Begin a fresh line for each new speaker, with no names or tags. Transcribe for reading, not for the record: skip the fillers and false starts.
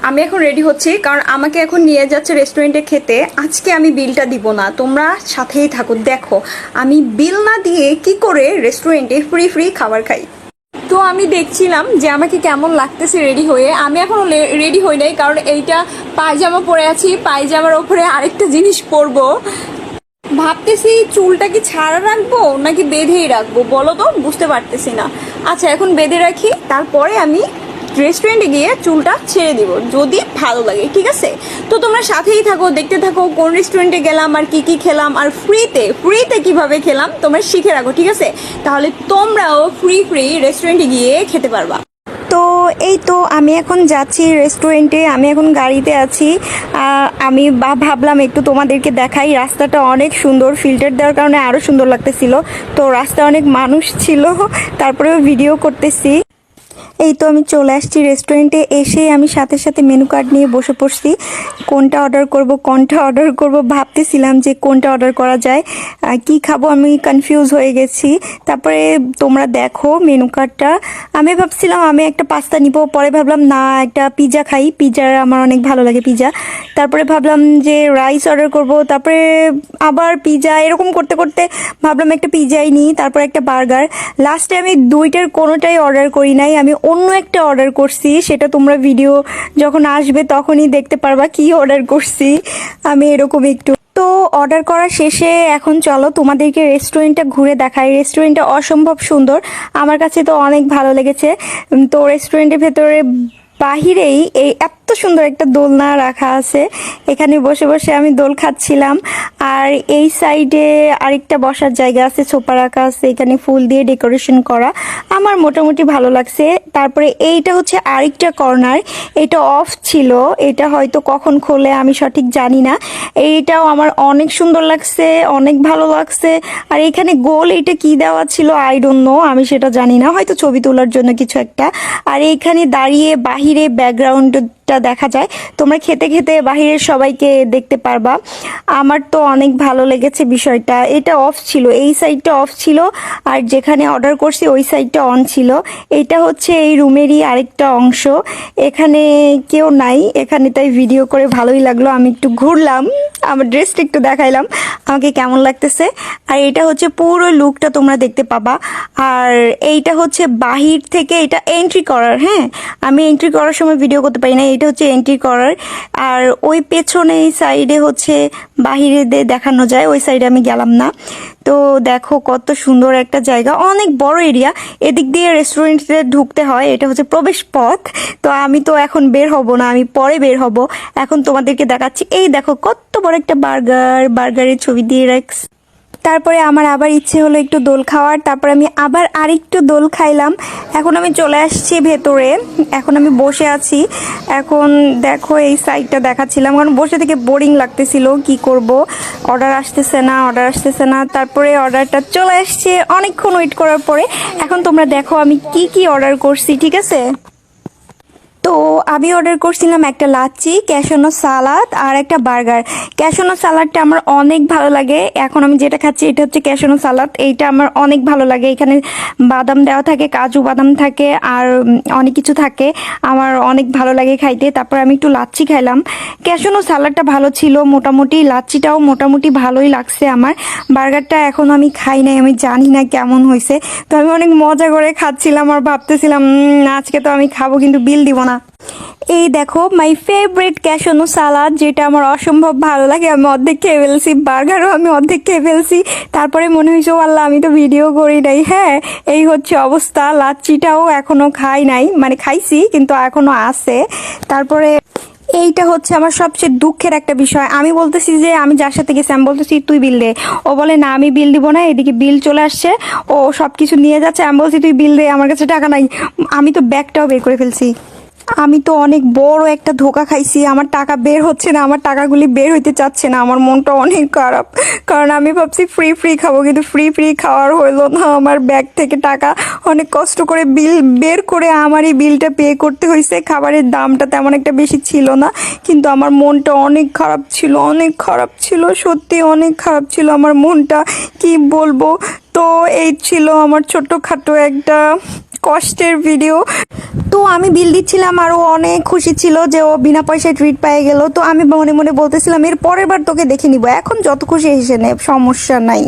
আমি এখন রেডি হচ্ছি, কারণ আমাকে এখন নিয়ে যাচ্ছে রেস্টুরেন্টে খেতে। আজকে আমি বিলটা দিব না, তোমরা সাথেই থাকো। দেখো আমি বিল না দিয়ে কি করে রেস্টুরেন্টে ফ্রি ফ্রি খাবার খাই। তো আমি দেখছিলাম যে আমাকে কেমন লাগতেছে রেডি হয়ে। আমি এখনও রেডি হই নাই, কারণ এইটা পায়জামা পরে আছি, পায়জামার ওপরে আরেকটা জিনিস পরবো। ভাবতেছি চুলটা কি ছাড়া রাখবো নাকি বেঁধেই রাখবো, বলো তো, বুঝতে পারতেছি না। আচ্ছা এখন বেঁধে রাখি, তারপরে আমি রেস্টুরেন্টে গিয়ে চুলটা ছেড়ে দিব যদি ভালো লাগে, ঠিক আছে? তো তোমরা সাথেই থাকো, দেখতে থাকো কোন রেস্টুরেন্টে গেলাম আর কি কি খেলাম, আর ফ্রিতে কিভাবে খেলাম তোমরা শিখে রাখো, ঠিক আছে? তাহলে তোমরাও ফ্রি রেস্টুরেন্টে গিয়ে খেতে পারবা। তো এই তো আমি এখন যাচ্ছি রেস্টুরেন্টে, আমি এখন গাড়িতে আছি। আমি ভাবলাম একটু তোমাদেরকে দেখাই। রাস্তাটা অনেক সুন্দর, ফিল্টার দেওয়ার কারণে আরও সুন্দর লাগতেছিল। তো রাস্তায় অনেক মানুষ ছিল, তারপরেও ভিডিও করতেছি। এই তো আমি চলে আসছি রেস্টুরেন্টে। এসে আমি সাথে সাথে মেনু কার্ড নিয়ে বসে পড়ছি। কোনটা অর্ডার করব ভাবতেছিলাম যে কোনটা অর্ডার করা যায়, কি খাবো আমি কনফিউজ হয়ে গেছি। তারপরে তোমরা দেখো মেনু কার্ডটা। আমি ভাবছিলাম আমি একটা পাস্তা নিব, পরে ভাবলাম না একটা পিৎজা খাই, পিৎজা আমার অনেক ভালো লাগে পিৎজা। তারপরে ভাবলাম যে রাইস অর্ডার করব, তারপরে আবার পিৎজা, এরকম করতে করতে ভাবলাম একটা পিৎজাই নিই, তারপর একটা বার্গার। লাস্টে আমি দুইটার কোনোটাই অর্ডার করি নাই, আমি অন্য একটা অর্ডার করছি। সেটা তোমরা ভিডিও যখন আসবে তখনই দেখতে পারবা কি অর্ডার করছি আমি, এরকম একটু। তো অর্ডার করা শেষে এখন চলো তোমাদেরকে রেস্টুরেন্টটা ঘুরে দেখাই। রেস্টুরেন্টটা অসম্ভব সুন্দর, আমার কাছে তো অনেক ভালো লেগেছে। তো রেস্টুরেন্টের ভেতরে বাহিরেই এই এত সুন্দর একটা দোলনা রাখা আছে, এখানে বসে বসে আমি দোল খাচ্ছিলাম। আর এই সাইডে আরেকটা বসার জায়গা আছে, সোফা রাখা আছে, এখানে ফুল দিয়ে ডেকোরেশন করা, আমার মোটামুটি ভালো লাগছে। তারপরে এইটা হচ্ছে আরেকটা কর্নার, এটা অফ ছিল, এটা হয়তো কখন খোলে আমি সঠিক জানি না। এইটাও আমার অনেক সুন্দর লাগছে, অনেক ভালো লাগছে। আর এখানে গোল এটা কি দেওয়া ছিল আই ডোন্ট নো, আমি সেটা জানি না, হয়তো ছবি তোলার জন্য কিছু একটা। আর এইখানে দাঁড়িয়ে বাহিরে ব্যাকগ্রাউন্ড দেখা যায়, তোমরা খেতে খেতে বাহিরের সবাইকে দেখতে পারবা। আমার তো অনেক ভালো লেগেছে বিষয়টা। এটা অফ ছিল, এই সাইডটা অফ ছিল, আর যেখানে অর্ডার করছি ওই সাইডটা অন ছিল। এটা হচ্ছে এই রুমেরই আরেকটা অংশ, এখানে কেউ নাই এখানে, তাই ভিডিও করে ভালোই লাগলো। আমি একটু ঘুরলাম, আমার ড্রেসটা একটু দেখাইলাম আমাকে কেমন লাগতেছে। আর এটা হচ্ছে পুরো লুকটা তোমরা দেখতে পাবা। আর এইটা হচ্ছে বাহির থেকে এটা এন্ট্রি করার, হ্যাঁ আমি এন্ট্রি করার সময় ভিডিও করতে পারি না, এটা হচ্ছে এন্ট্রি করার। আর ওই পেছনে এই সাইডে হচ্ছে বাহিরে দেখানো যায়, ওই সাইডে আমি গেলাম না। তো দেখো কত সুন্দর একটা জায়গা, অনেক বড় এরিয়া, এদিক দিয়ে রেস্টুরেন্টে ঢুকতে হয়, এটা হচ্ছে প্রবেশ পথ। তো আমি তো এখন বের হব না, আমি পরে বের হব। এখন তোমাদেরকে দেখাচ্ছি, এই দেখো কত বড় একটা বার্গারের ছবি দিয়ে রাখছি। তারপরে আমার আবার ইচ্ছে হলো একটু দোল খাওয়ার, তারপর আমি আবার আরেকটু দোল খাইলাম। এখন আমি চলে আসছি ভেতরে, এখন আমি বসে আছি। এখন দেখো এই সাইডটা দেখাচ্ছিলাম, কারণ বসে থেকে বোরিং লাগতেছিল, কি করব, অর্ডার আসতেছে না। তারপরে অর্ডারটা চলে আসছে অনেকক্ষণ ওয়েট করার পরে। এখন তোমরা দেখো আমি কি অর্ডার করছি, ঠিক আছে? তো আমি অর্ডার করছিলাম একটা লাচ্ছি, ক্যাশনো সালাদ আর একটা বার্গার। ক্যাশনো সালাদটা আমার অনেক ভালো লাগে, এখন আমি যেটা খাচ্ছি এটা হচ্ছে ক্যাশনো সালাদ, এইটা আমার অনেক ভালো লাগে। এখানে বাদাম দেওয়া থাকে, কাজু বাদাম থাকে, আর অনেক কিছু থাকে, আমার অনেক ভালো লাগে খাইতে। তারপর আমি একটু লাচ্ছি খাইলাম। ক্যাশনো সালাদটা ভালো ছিল মোটামুটি, লাচ্ছিটাও মোটামুটি ভালোই লাগছে আমার। বার্গারটা এখন আমি খাই নাই, আমি জানি না কেমন হয়েছে। তো আমি অনেক মজা করে খাচ্ছিলাম আর ভাবতেছিলাম আজকে তো আমি খাবো কিন্তু বিল দিব না। এই দেখো মাই ফেভারিট ক্যাশনো সালাদ, যেটা আমার অসম্ভব ভালো লাগে, আমি অর্ধেক খেয়ে ফেলছি। বার্গারও আমি অর্ধেক খেয়ে ফেলছি। তারপরে মনে হয়েছে আল্লাহ আমি তো ভিডিও করি নাই। হ্যাঁ এই হচ্ছে অবস্থা। লাচ্ছিটাও এখনো খাই নাই, মানে খাইছি কিন্তু এখনো আছে। তারপরে এইটা হচ্ছে আমার সবচেয়ে দুঃখের একটা বিষয়, আমি বলতেছি যে আমি যার সাথে গেছি আমি বলতেছি তুই বিল দে, ও বলে না আমি বিল দিব না, এদিকে বিল চলে আসছে, ও সব কিছু নিয়ে যাচ্ছে, আমি বলছি তুই বিল দে, আমার কাছে টাকা নাই। আমি তো ব্যাগটাও বের করে ফেলছি। আমি তো অনেক বড় একটা ধোকা খাইছি, আমার টাকা বের হচ্ছে না, আমার টাকাগুলি বের হইতে চাচ্ছে না, আমার মনটা অনেক খারাপ। কারণ আমি ভাবছি ফ্রি খাবো, কিন্তু ফ্রি খাওয়ার হইলো না। আমার ব্যাগ থেকে টাকা অনেক কষ্ট করে বিল বের করে আমারই বিলটা পে করতে হয়েছে। খাবারের দামটা তেমন একটা বেশি ছিল না, কিন্তু আমার মনটা অনেক খারাপ ছিল, সত্যি অনেক খারাপ ছিল আমার মনটা, কি বলবো। তো এই ছিল আমার ছোট্টখাটো একটা কষ্টের ভিডিও। তো আমি বিল দিচ্ছিলাম আর ও অনেক খুশি ছিল যে ও বিনা পয়সায় ট্রিট পেয়ে গেল। তো আমি মনে মনে বলতেছিলাম এর পরের বার তোকে দেখে নিব, এখন যত খুশি হেসে নে, সমস্যা নাই।